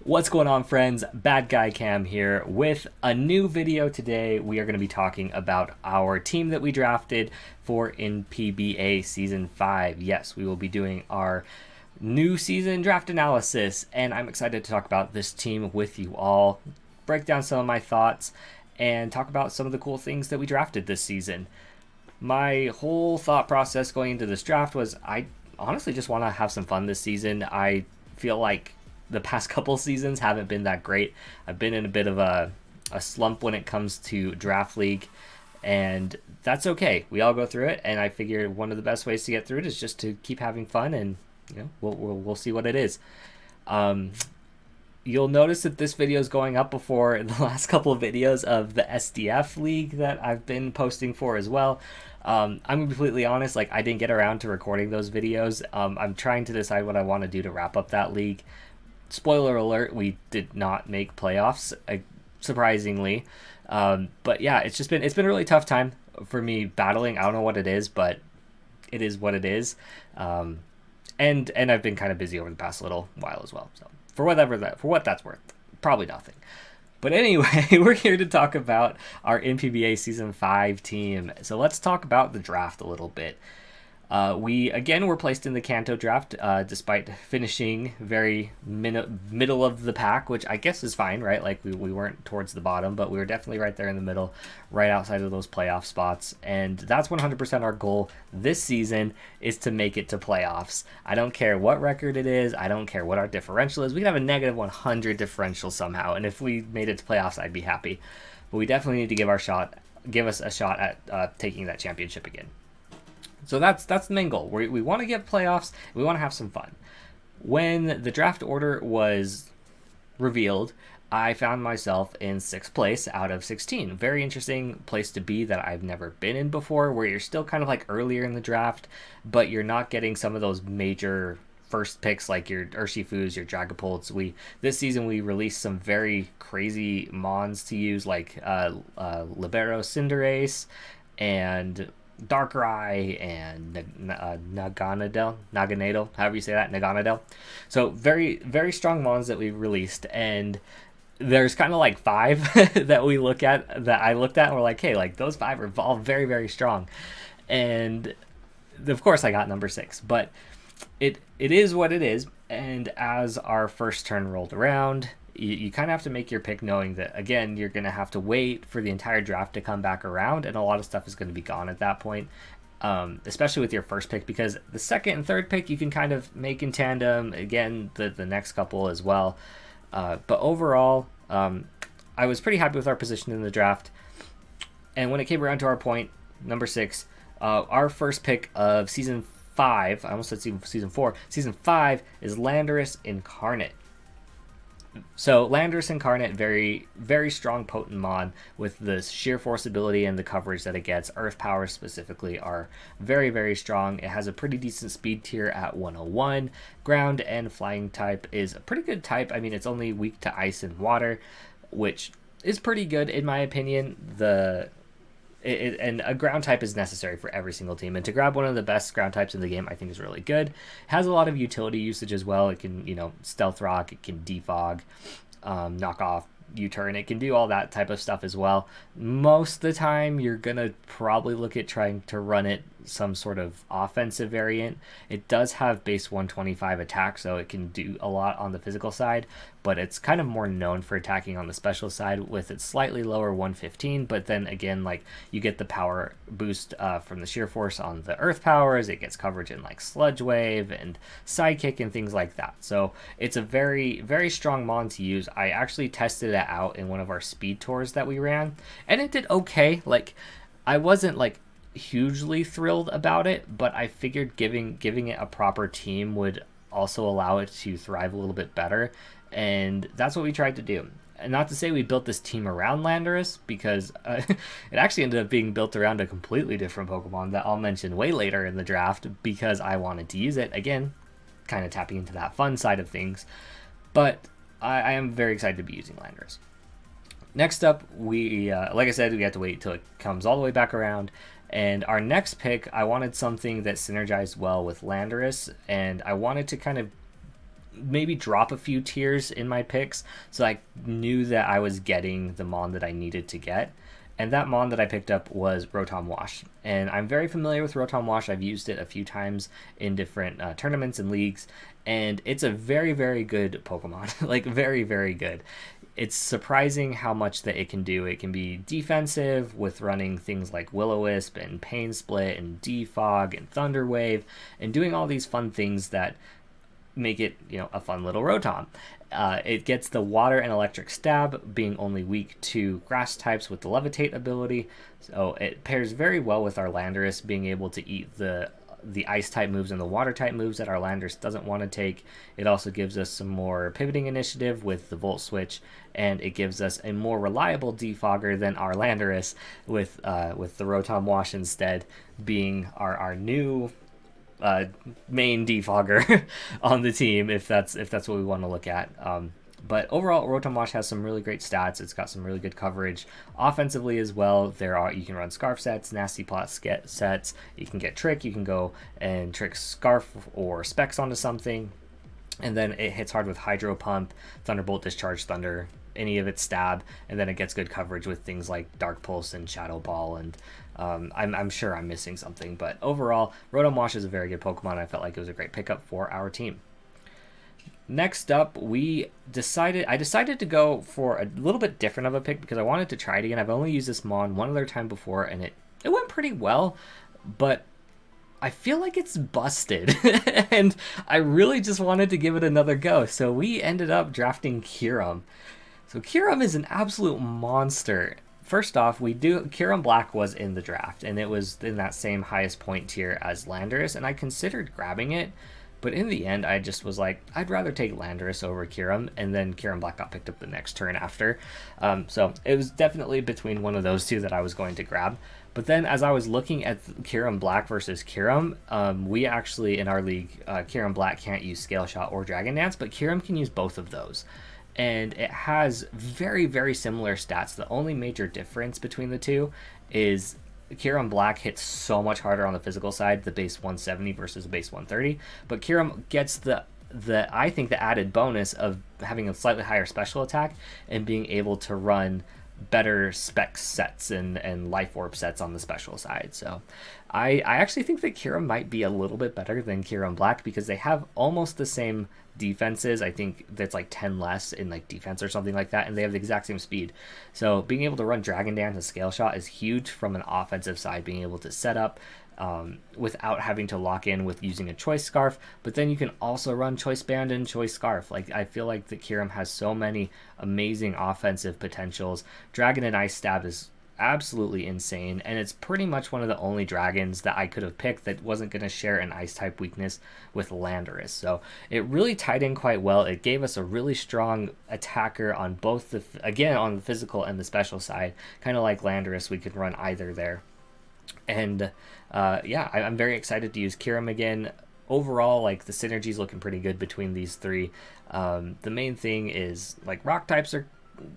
What's going on, friends? Bad Guy Cam here with a new video today. We are going to be talking about our team that we drafted for NPBA Season 5. Yes, we will be doing our new season draft analysis, and I'm excited to talk about this team with you all, break down some of my thoughts, and talk about some of the cool things that we drafted this season. My whole thought process going into this draft was I honestly just want to have some fun this season. I feel like the past couple seasons haven't been that great. I've been in a bit of a slump when it comes to draft league, and that's okay. We all go through it, and I figure one of the best ways to get through it is just to keep having fun, and we'll see what it is. You'll notice that this video is going up before the last couple of videos of the SDF league that I've been posting for as well. I'm completely honest, like I didn't get around to recording those videos. I'm trying to decide what I want to do to wrap up that league. Spoiler alert, we did not make playoffs, surprisingly. But yeah, it's been a really tough time for me battling. I don't know what it is, but it is what it is. And I've been kind of busy over the past little while as well. So for what that's worth, probably nothing. But anyway, we're here to talk about our NPBA Season 5 team. So let's talk about the draft a little bit. We again were placed in the Kanto draft, despite finishing very middle of the pack, which I guess is fine, right? Like we weren't towards the bottom, but we were definitely right there in the middle, right outside of those playoff spots. And that's 100% our goal this season, is to make it to playoffs. I don't care what record it is. I don't care what our differential is. We can have a negative 100 differential somehow, and if we made it to playoffs, I'd be happy. But we definitely need to give us a shot at taking that championship again. So that's the main goal. We want to get playoffs. We want to have some fun. When the draft order was revealed, I found myself in 6th place out of 16. Very interesting place to be that I've never been in before, where you're still kind of like earlier in the draft, but you're not getting some of those major first picks like your Urshifus, your Dragapults. This season we released some very crazy mons to use, like Libero Cinderace and Darkrai and Naganadel, however you say that, Naganadel. So very, very strong mons that we released, and there's kind of like 5 that I looked at, and we're like, hey, like those 5 are all very, very strong. And of course I got number 6, but it is what it is. And as our first turn rolled around, you kind of have to make your pick knowing that, again, you're going to have to wait for the entire draft to come back around, and a lot of stuff is going to be gone at that point, especially with your first pick, because the second and third pick you can kind of make in tandem, again, the next couple as well. But overall, I was pretty happy with our position in the draft, and when it came around to our point, number 6, our first pick of Season 5, I almost said Season 4, Season 5 is Landorus Incarnate. So Landorus Incarnate, very, very strong potent mon with the sheer force ability and the coverage that it gets. Earth powers specifically are very, very strong. It has a pretty decent speed tier at 101. Ground and flying type is a pretty good type. I mean, it's only weak to ice and water, which is pretty good in my opinion. And a ground type is necessary for every single team, and to grab one of the best ground types in the game I think is really good. It has a lot of utility usage as well. It can, stealth rock, it can defog, knock off, U-turn. It can do all that type of stuff as well. Most of the time you're gonna probably look at trying to run it some sort of offensive variant. It does have base 125 attack, so it can do a lot on the physical side, but it's kind of more known for attacking on the special side with its slightly lower 115. But then again, like, you get the power boost from the sheer force on the earth powers. It gets coverage in like Sludge Wave and Sidekick and things like that. So it's a very, very strong mon to use. I actually tested it out in one of our speed tours that we ran, and it did okay. Like, I wasn't like hugely thrilled about it, but I figured giving it a proper team would also allow it to thrive a little bit better, and that's what we tried to do. And not to say we built this team around Landorus, because it actually ended up being built around a completely different Pokemon that I'll mention way later in the draft, because I wanted to use it, again, kind of tapping into that fun side of things. But I am very excited to be using Landorus. Next up, like I said, we have to wait till it comes all the way back around. And our next pick, I wanted something that synergized well with Landorus, and I wanted to kind of maybe drop a few tiers in my picks, so I knew that I was getting the mon that I needed to get. And that mon that I picked up was Rotomwash. And I'm very familiar with Rotomwash. I've used it a few times in different tournaments and leagues. And it's a very, very good Pokemon. Like, very, very good. It's surprising how much that it can do. It can be defensive with running things like Will-O-Wisp and Pain Split and Defog and Thunder Wave and doing all these fun things that make it, a fun little Rotom. It gets the water and electric stab, being only weak to grass types with the levitate ability. So it pairs very well with our Landorus, being able to eat the ice type moves and the water type moves that our Landorus doesn't want to take. It also gives us some more pivoting initiative with the Volt Switch, and it gives us a more reliable defogger than our Landorus with the Rotomwash instead being our new main defogger on the team, if that's what we want to look at. But overall, Rotomwash has some really great stats. It's got some really good coverage offensively as well. You can run Scarf sets, Nasty Plot sets. You can get Trick. You can go and trick Scarf or Specs onto something, and then it hits hard with Hydro Pump, Thunderbolt, Discharge Thunder, any of its stab, and then it gets good coverage with things like Dark Pulse and Shadow Ball, and I'm sure I'm missing something, but overall, Rotomwash is a very good Pokemon. I felt like it was a great pickup for our team. Next up, I decided to go for a little bit different of a pick because I wanted to try it again. I've only used this Mon one other time before, and it went pretty well, but I feel like it's busted, and I really just wanted to give it another go. So we ended up drafting Kirim. So Kirim is an absolute monster. First off, Kirim Black was in the draft, and it was in that same highest point tier as Landorus, and I considered grabbing it, but in the end, I just was like, I'd rather take Landorus over Kirim, and then Kirim Black got picked up the next turn after. So it was definitely between one of those two that I was going to grab. But then as I was looking at Kirim Black versus Kirim, we actually, in our league, Kirim Black can't use Scale Shot or Dragon Dance, but Kirim can use both of those. And it has very, very similar stats. The only major difference between the two is Kirim Black hits so much harder on the physical side, the base 170 versus the base 130, but Kirim gets the I think the added bonus of having a slightly higher special attack and being able to run better spec sets and life orb sets on the special side. So I actually think that Kirim might be a little bit better than Kirim Black because they have almost the same defenses. I think that's like 10 less in like defense or something like that, and they have the exact same speed. So being able to run Dragon Dance and Scale Shot is huge from an offensive side, being able to set up without having to lock in with using a Choice Scarf, but then you can also run Choice Band and Choice Scarf. Like, I feel like the Kirim has so many amazing offensive potentials. Dragon and Ice Stab is absolutely insane, and it's pretty much one of the only dragons that I could have picked that wasn't going to share an ice type weakness with Landorus. So it really tied in quite well. It gave us a really strong attacker on both on the physical and the special side, kind of like Landorus. We could run either there. And I'm very excited to use Kirim again. Overall, like, the synergy's looking pretty good between these three. The main thing is, like, rock types are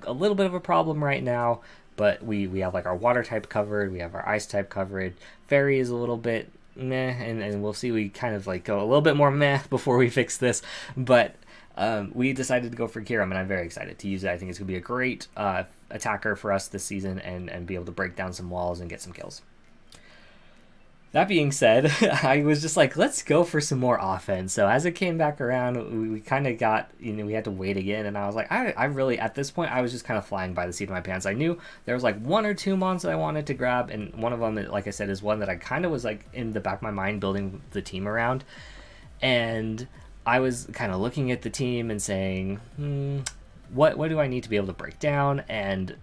a little bit of a problem right now, but we have like our water type covered, we have our ice type covered. Fairy is a little bit meh, and we'll see, we kind of like go a little bit more meh before we fix this, but we decided to go for Kirim, and I'm very excited to use it. I think it's going to be a great attacker for us this season and be able to break down some walls and get some kills. That being said, I was just like, let's go for some more offense. So as it came back around, we kind of got, we had to wait again. And I was like, I really, at this point, I was just kind of flying by the seat of my pants. I knew there was like one or two mons that I wanted to grab. And one of them, like I said, is one that I kind of was like in the back of my mind building the team around. And I was kind of looking at the team and saying, what do I need to be able to break down? And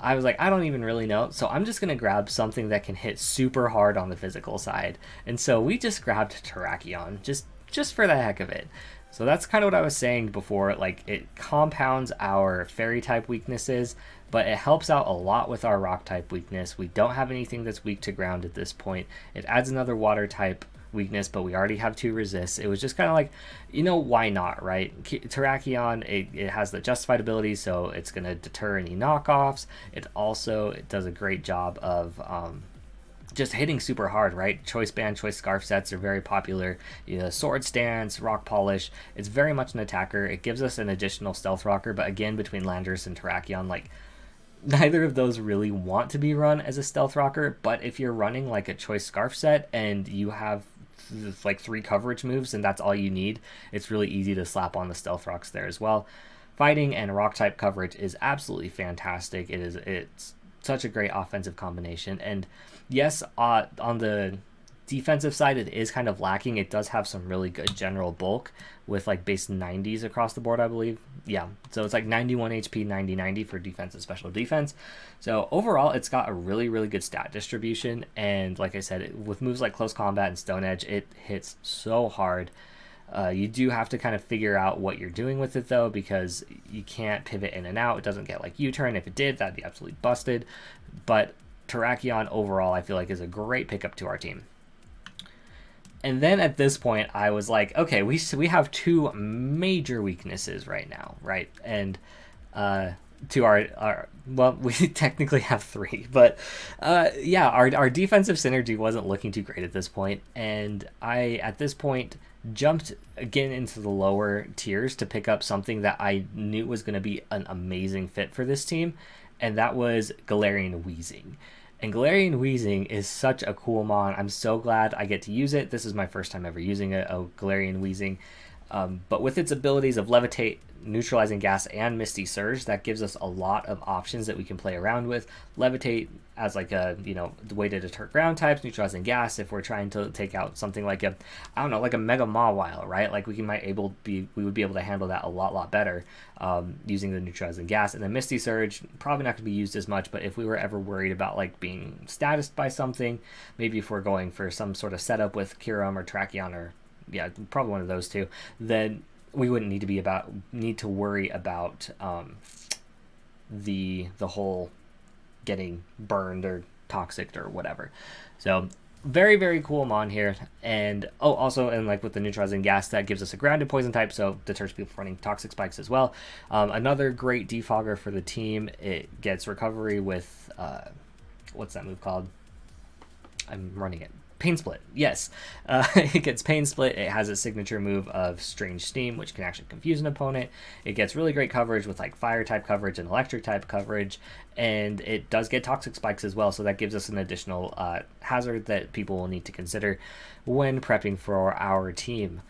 I was like, I don't even really know. So I'm just going to grab something that can hit super hard on the physical side. And so we just grabbed Tarakion, just for the heck of it. So that's kind of what I was saying before. Like, it compounds our fairy type weaknesses, but it helps out a lot with our rock type weakness. We don't have anything that's weak to ground at this point. It adds another water type weakness, but we already have 2 resists. It was just kind of like, why not, right? Tarakion, it has the justified ability, so it's going to deter any knockoffs. It does a great job of just hitting super hard, right? Choice band, choice scarf sets are very popular. Sword stance, rock polish. It's very much an attacker. It gives us an additional stealth rocker, but again, between Landorus and Tarakion, like neither of those really want to be run as a stealth rocker. But if you're running like a choice scarf set and you have like 3 coverage moves and that's all you need, it's really easy to slap on the stealth rocks there as well. Fighting and rock type coverage is absolutely fantastic. It's such a great offensive combination. And yes, on the defensive side, it is kind of lacking. It does have some really good general bulk with like base 90s across the board, I believe. Yeah, so it's like 91 HP, 90 for defense and special defense. So overall, it's got a really, really good stat distribution. And like I said, with moves like Close Combat and Stone Edge, it hits so hard. You do have to kind of figure out what you're doing with it, though, because you can't pivot in and out. It doesn't get like U-turn. If it did, that'd be absolutely busted. But Tarakion overall, I feel like, is a great pickup to our team. And then at this point, I was like, okay, we have 2 major weaknesses right now, right? And to our well, we technically have 3, but yeah, our defensive synergy wasn't looking too great at this point, and I at this point jumped again into the lower tiers to pick up something that I knew was going to be an amazing fit for this team, and that was Galarian Wheezing. And Galarian Wheezing is such a cool mon. I'm so glad I get to use it. This is my first time ever using a Galarian Wheezing. But with its abilities of Levitate, Neutralizing Gas, and Misty Surge, that gives us a lot of options that we can play around with. Levitate as like a, the way to deter ground types, Neutralizing Gas if we're trying to take out something like a, I don't know, like a Mega Mawile, right? Like we would be able to handle that a lot better using the Neutralizing Gas. And then Misty Surge, probably not going to be used as much, but if we were ever worried about like being statused by something, maybe if we're going for some sort of setup with Kirim or Tarakion, or yeah, probably one of those 2, then we wouldn't need to worry about the whole getting burned or toxic or whatever. So very, very cool mon here. And also, and like with the Neutralizing Gas, that gives us a grounded poison type, so deters people from running toxic spikes as well. Another great defogger for the team. It gets recovery with what's that move called? I'm running it. Pain Split, yes. It gets Pain Split. It has a signature move of Strange Steam, which can actually confuse an opponent. It gets really great coverage with like Fire type coverage and Electric type coverage, and it does get Toxic Spikes as well, so that gives us an additional hazard that people will need to consider when prepping for our team.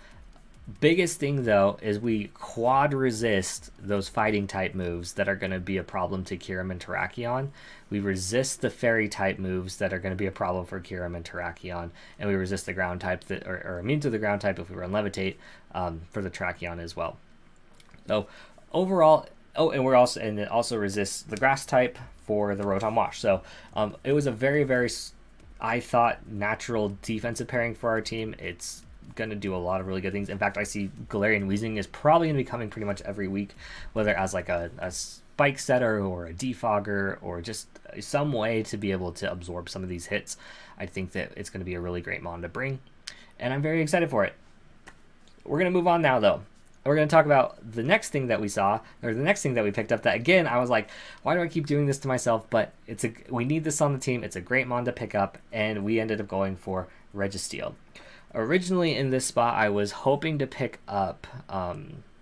Biggest thing, though, is we quad resist those fighting type moves that are going to be a problem to Kirim and Tarakion. We resist the fairy type moves that are going to be a problem for Kirim and Tarakion, and we resist the ground type that are immune to the ground type if we run Levitate for the Tarakion as well. So overall, and it also resists the grass type for the Rotomwash. So it was a very, very, I thought, natural defensive pairing for our team. It's going to do a lot of really good things. In fact, I see Galarian Wheezing is probably going to be coming pretty much every week, whether as like a spike setter or a defogger or just some way to be able to absorb some of these hits. I think that it's going to be a really great mon to bring, and I'm very excited for it. We're going to move on now, though. We're going to talk about the next thing that we saw, or the next thing that we picked up that, again, I was like, why do I keep doing this to myself? But we need this on the team. It's a great mon to pick up, and we ended up going for Registeel. Originally in this spot, I was hoping to pick up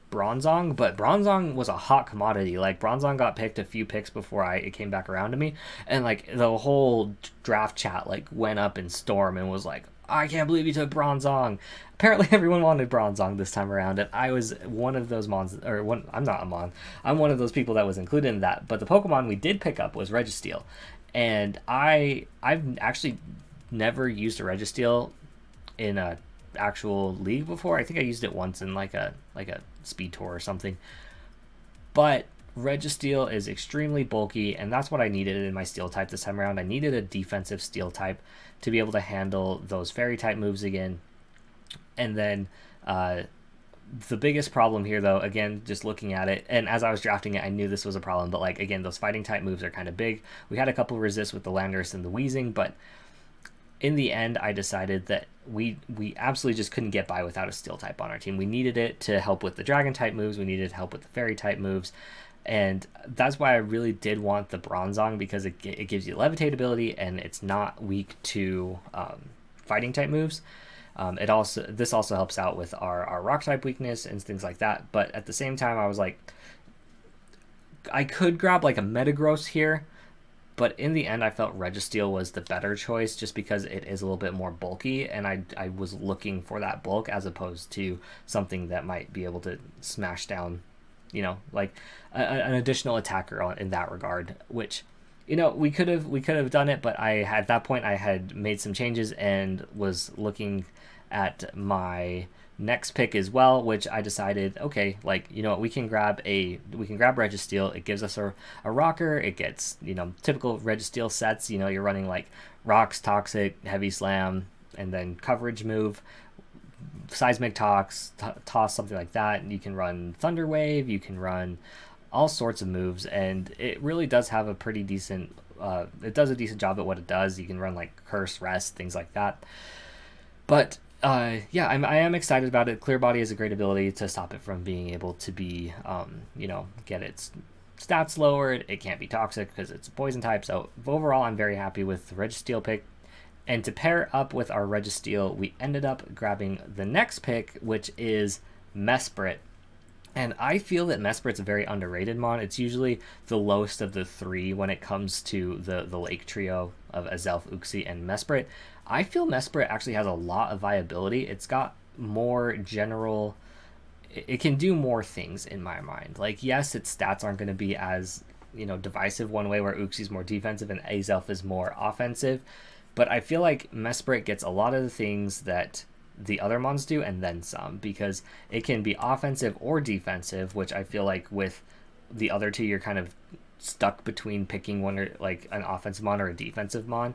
Bronzong, but Bronzong was a hot commodity. Like, Bronzong got picked a few picks before it came back around to me, and like the whole draft chat like went up in storm and was like, I can't believe you took Bronzong. Apparently everyone wanted Bronzong this time around, and I was one of those mons, I'm not a mon, I'm one of those people that was included in that. But the Pokemon we did pick up was Registeel, and I've actually never used a Registeel in a actual league before. I think I used it once in like a speed tour or something. But Registeel is extremely bulky, and that's what I needed in my steel type this time around. I needed a defensive steel type to be able to handle those fairy type moves again. And then the biggest problem here, though, again, just looking at it, and as I was drafting it, I knew this was a problem, but like, again, those fighting type moves are kind of big. We had a couple resists with the Landorus and the Wheezing, but in the end, I decided that we absolutely just couldn't get by without a steel type on our team. We needed it to help with the dragon type moves. We needed help with the fairy type moves. And that's why I really did want the Bronzong, because it gives you levitate ability and it's not weak to fighting type moves. This also helps out with our rock type weakness and things like that. But at the same time, I was like, I could grab like a Metagross here, but in the end, I felt Registeel was the better choice just because it is a little bit more bulky, and I was looking for that bulk as opposed to something that might be able to smash down, like an additional attacker in that regard, which, we could have done it, but at that point I had made some changes and was looking at my next pick as well, which I decided, okay, like, what, we can grab Registeel. It gives us a rocker. It gets, typical Registeel sets. You're running like rocks, toxic, heavy slam, and then coverage move, seismic toss, something like that. And you can run thunder wave. You can run all sorts of moves, and it really does have a pretty decent. It does a decent job at what it does. You can run like curse, rest, things like that. But yeah, I am excited about it. Clear Body is a great ability to stop it from being able to be, get its stats lowered. It can't be toxic because it's a poison type. So overall, I'm very happy with the Registeel pick. And to pair up with our Registeel, we ended up grabbing the next pick, which is Mesprit. And I feel that Mesprit's a very underrated mon. It's usually the lowest of the three when it comes to the Lake Trio of Azelf, Uxie, and Mesprit. I feel Mesprit actually has a lot of viability. It's got more general... It can do more things in my mind. Like, yes, its stats aren't going to be as, divisive one way, where Uxie's more defensive and Azelf is more offensive. But I feel like Mesprit gets a lot of the things that the other mons do, and then some, because it can be offensive or defensive, which I feel like with the other two, you're kind of stuck between picking one, or like an offensive mon or a defensive mon.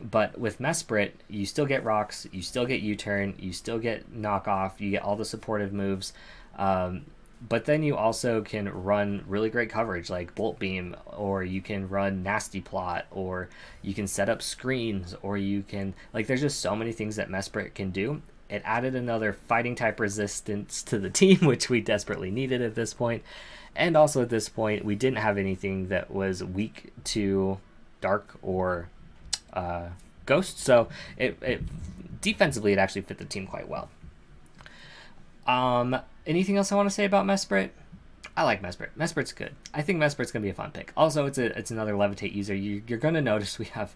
But with Mesprit, you still get rocks, you still get U-turn, you still get knockoff, you get all the supportive moves, but then you also can run really great coverage like Bolt Beam, or you can run Nasty Plot, or you can set up screens, or you can, like, there's just so many things that Mesprit can do. It added another fighting type resistance to the team, which we desperately needed at this point. And also at this point, we didn't have anything that was weak to Dark or Ghost, so it defensively, it actually fit the team quite well. Anything else I want to say about Mesprit? I like Mesprit. Mesprit's good. I think Mesprit's gonna be a fun pick. Also, it's another Levitate user. You're gonna notice we have,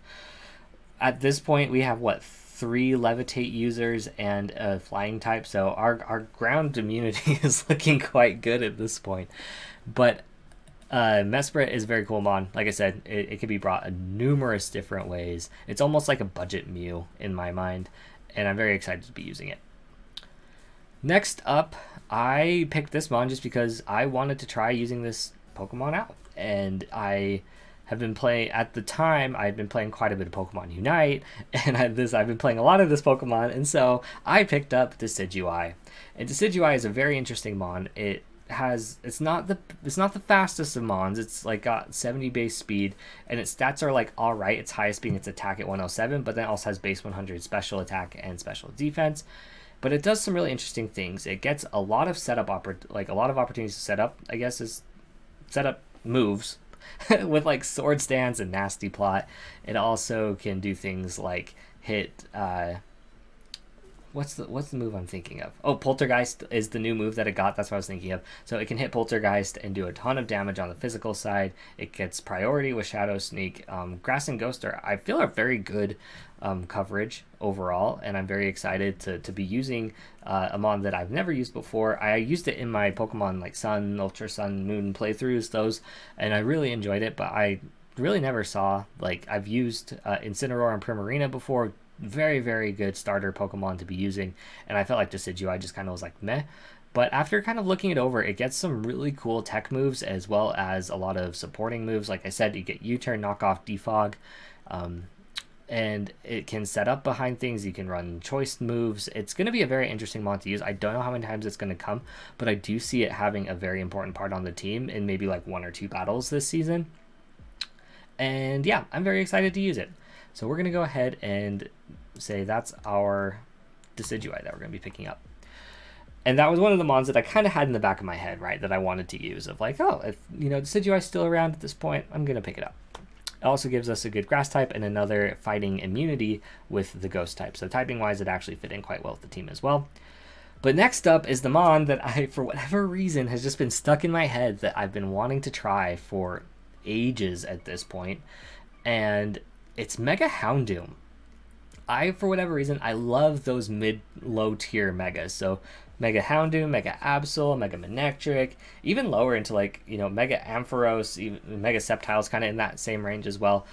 at this point, we have what, 3 Levitate users and a flying type, so our ground immunity is looking quite good at this point. But Mesprit is a very cool mon. Like I said, it can be brought in numerous different ways. It's almost like a budget Mew in my mind, and I'm very excited to be using it. Next up, I picked this mon just because I wanted to try using this Pokemon out, and I have been playing, at the time, I'd been playing quite a bit of Pokemon Unite, and I've been playing a lot of this Pokemon, and so I picked up Decidueye. And Decidueye is a very interesting mon. It's not the fastest of mons. It's like got 70 base speed, and its stats are like all right. Its highest being its attack at 107, but then it also has base 100 special attack and special defense. But it does some really interesting things. It gets a lot of setup a lot of opportunities to set up, I guess, is set up moves with like Sword Stance and Nasty Plot. It also can do things like hit what's the move I'm thinking of? Oh, Poltergeist is the new move that it got. That's what I was thinking of. So it can hit Poltergeist and do a ton of damage on the physical side. It gets priority with Shadow Sneak. Grass and Ghost I feel are very good coverage overall, and I'm very excited to be using a mon that I've never used before. I used it in my Pokemon like Sun, Ultra Sun, Moon playthroughs, and I really enjoyed it, but I really never saw, like, I've used Incineroar and Primarina before. Very, very good starter Pokemon to be using, and I felt like Decidueye just kind of was like meh. But after kind of looking it over, it gets some really cool tech moves as well as a lot of supporting moves. Like I said, you get U-turn, knockoff, defog, and it can set up behind things. You can run choice moves. It's going to be a very interesting mon to use. I don't know how many times it's going to come, but I do see it having a very important part on the team in maybe like 1 or 2 battles this season. And yeah, I'm very excited to use it. So we're going to go ahead and say that's our Decidueye that we're going to be picking up. And that was one of the mons that I kind of had in the back of my head, right, that I wanted to use, of like, oh, if, you know, decidueye still around at this point, I'm going to pick it up. It also gives us a good grass type and another fighting immunity with the ghost type. So typing-wise, it actually fit in quite well with the team as well. But next up is the mon that I, for whatever reason, has just been stuck in my head that I've been wanting to try for ages at this point, and it's Mega Houndoom. For whatever reason, I love those mid-low tier megas. So Mega Houndoom, Mega Absol, Mega Manectric, even lower into like, you know, Mega Ampharos, even Mega Sceptile's kind of in that same range as well.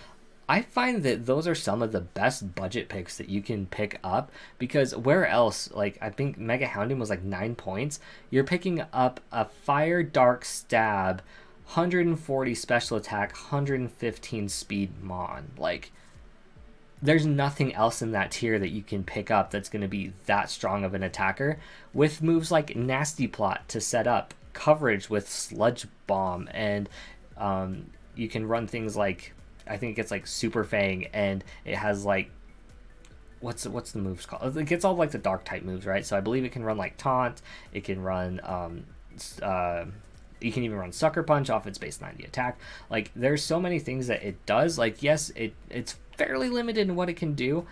I find that those are some of the best budget picks that you can pick up, because where else, like I think Mega Houndoom was like 9 points. You're picking up a Fire Dark Stab, 140 special attack, 115 speed mon. Like, there's nothing else in that tier that you can pick up that's going to be that strong of an attacker, with moves like Nasty Plot to set up coverage with Sludge Bomb, and you can run things like, I think it gets like Super Fang, and it has like, what's the moves called? It gets all like the dark type moves, right? So I believe it can run like Taunt, it can run you can even run Sucker Punch off its base 90 attack. Like, there's so many things that it does. Like, yes, it's fairly limited in what it can do,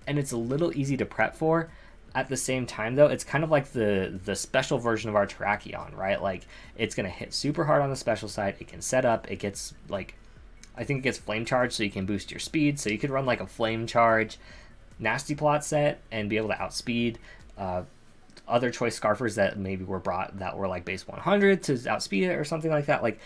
and it's a little easy to prep for. At the same time, though, it's kind of like the special version of our Tarakion, right? Like, it's going to hit super hard on the special side. It can set up. It gets, like, I think it gets Flame Charge, so you can boost your speed. So you could run, like, a Flame Charge Nasty Plot set and be able to outspeed other choice Scarfers that maybe were brought that were like base 100 to outspeed it or something like that. Like,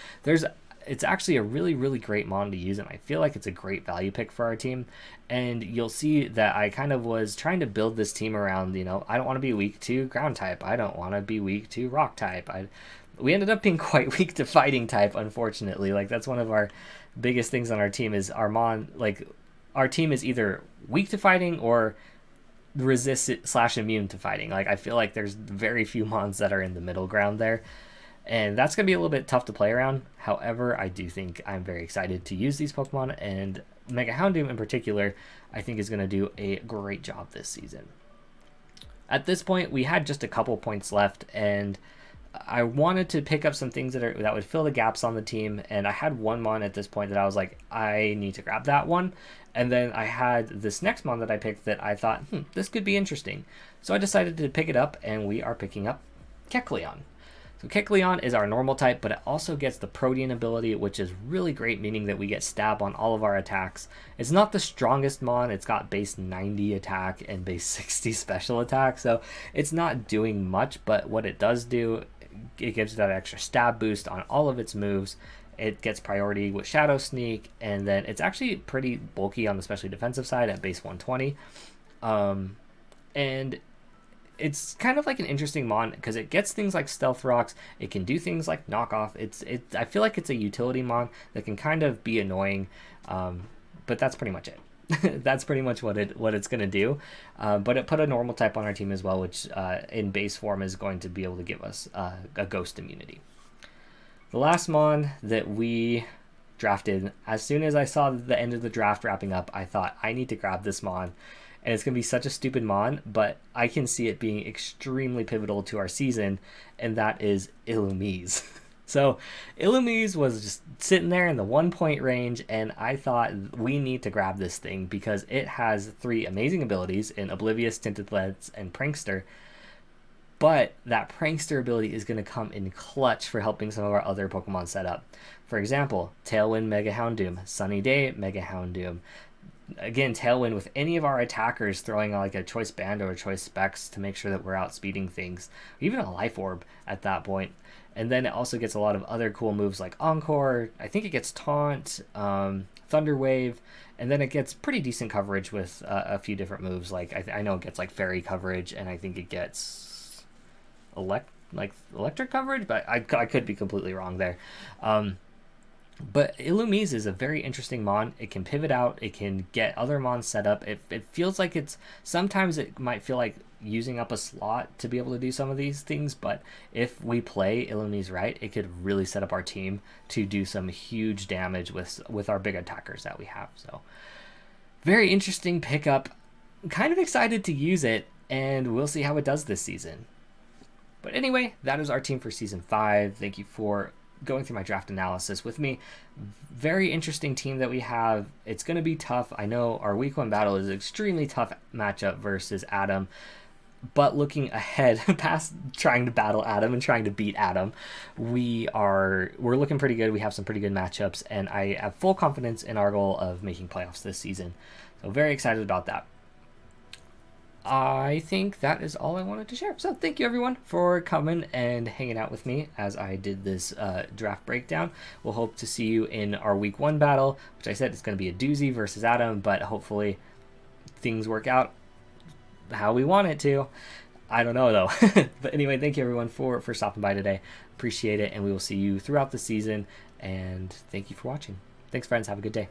it's actually a really, really great mon to use, and I feel like it's a great value pick for our team. And you'll see that I kind of was trying to build this team around, you know, I don't want to be weak to ground type. I don't want to be weak to rock type. We ended up being quite weak to fighting type, unfortunately. Like, that's one of our biggest things on our team is our mon, like, our team is either weak to fighting or resist / immune to fighting. Like, I feel like there's very few mons that are in the middle ground there, and that's going to be a little bit tough to play around. However, I do think I'm very excited to use these Pokemon, and Mega Houndoom in particular, I think is going to do a great job this season. At this point, we had just a couple points left, and I wanted to pick up some things that would fill the gaps on the team, and I had one mon at this point that I was like, I need to grab that one. And then I had this next mon that I picked that I thought, this could be interesting. So I decided to pick it up, and we are picking up Kecleon. So Kecleon is our normal type, but it also gets the Protean ability, which is really great, meaning that we get stab on all of our attacks. It's not the strongest mon. It's got base 90 attack and base 60 special attack, so it's not doing much, but what it does do, it gives that extra stab boost on all of its moves. It gets priority with Shadow Sneak, and then it's actually pretty bulky on the especially defensive side at base 120. And it's kind of like an interesting mon because it gets things like Stealth Rocks. It can do things like Knock Off. I feel like it's a utility mon that can kind of be annoying, but that's pretty much it. That's pretty much what it's going to do. But it put a normal type on our team as well, which in base form is going to be able to give us a ghost immunity. The last mon that we drafted, as soon as I saw the end of the draft wrapping up, I thought, I need to grab this mon. And it's going to be such a stupid mon, but I can see it being extremely pivotal to our season, and that is Illumis. So Illumis was just sitting there in the 1 point range, and I thought we need to grab this thing because it has 3 amazing abilities in Oblivious, Tinted Lens, and Prankster. But that Prankster ability is going to come in clutch for helping some of our other Pokemon set up. For example, Tailwind Mega Houndoom, Sunny Day Mega Houndoom. Again, Tailwind with any of our attackers throwing like a Choice Band or a Choice Specs to make sure that we're outspeeding things. Even a Life Orb at that point. And then it also gets a lot of other cool moves like Encore. I think it gets Taunt, Thunder Wave, and then it gets pretty decent coverage with a few different moves. Like I know it gets like Fairy coverage, and I think it gets electric coverage, but I could be completely wrong there. But Illumis is a very interesting mon. It can pivot out. It can get other mons set up. It feels like sometimes it might feel like using up a slot to be able to do some of these things, but if we play Illumis right, it could really set up our team to do some huge damage with our big attackers that we have. So very interesting pickup. Kind of excited to use it, and we'll see how it does this season. But anyway, that is our team for Season 5. Thank you for going through my draft analysis with me. Very interesting team that we have. It's going to be tough. I know our Week 1 battle is an extremely tough matchup versus Adam. But looking ahead, past trying to battle Adam and trying to beat Adam, we're looking pretty good. We have some pretty good matchups, and I have full confidence in our goal of making playoffs this season. So very excited about that. I think that is all I wanted to share. So thank you everyone for coming and hanging out with me as I did this draft breakdown. We'll hope to see you in our Week 1 battle, which I said is going to be a doozy versus Adam, but hopefully things work out how we want it to. I don't know though. But anyway, thank you everyone for stopping by today. Appreciate it, and we will see you throughout the season, and thank you for watching. Thanks friends, have a good day.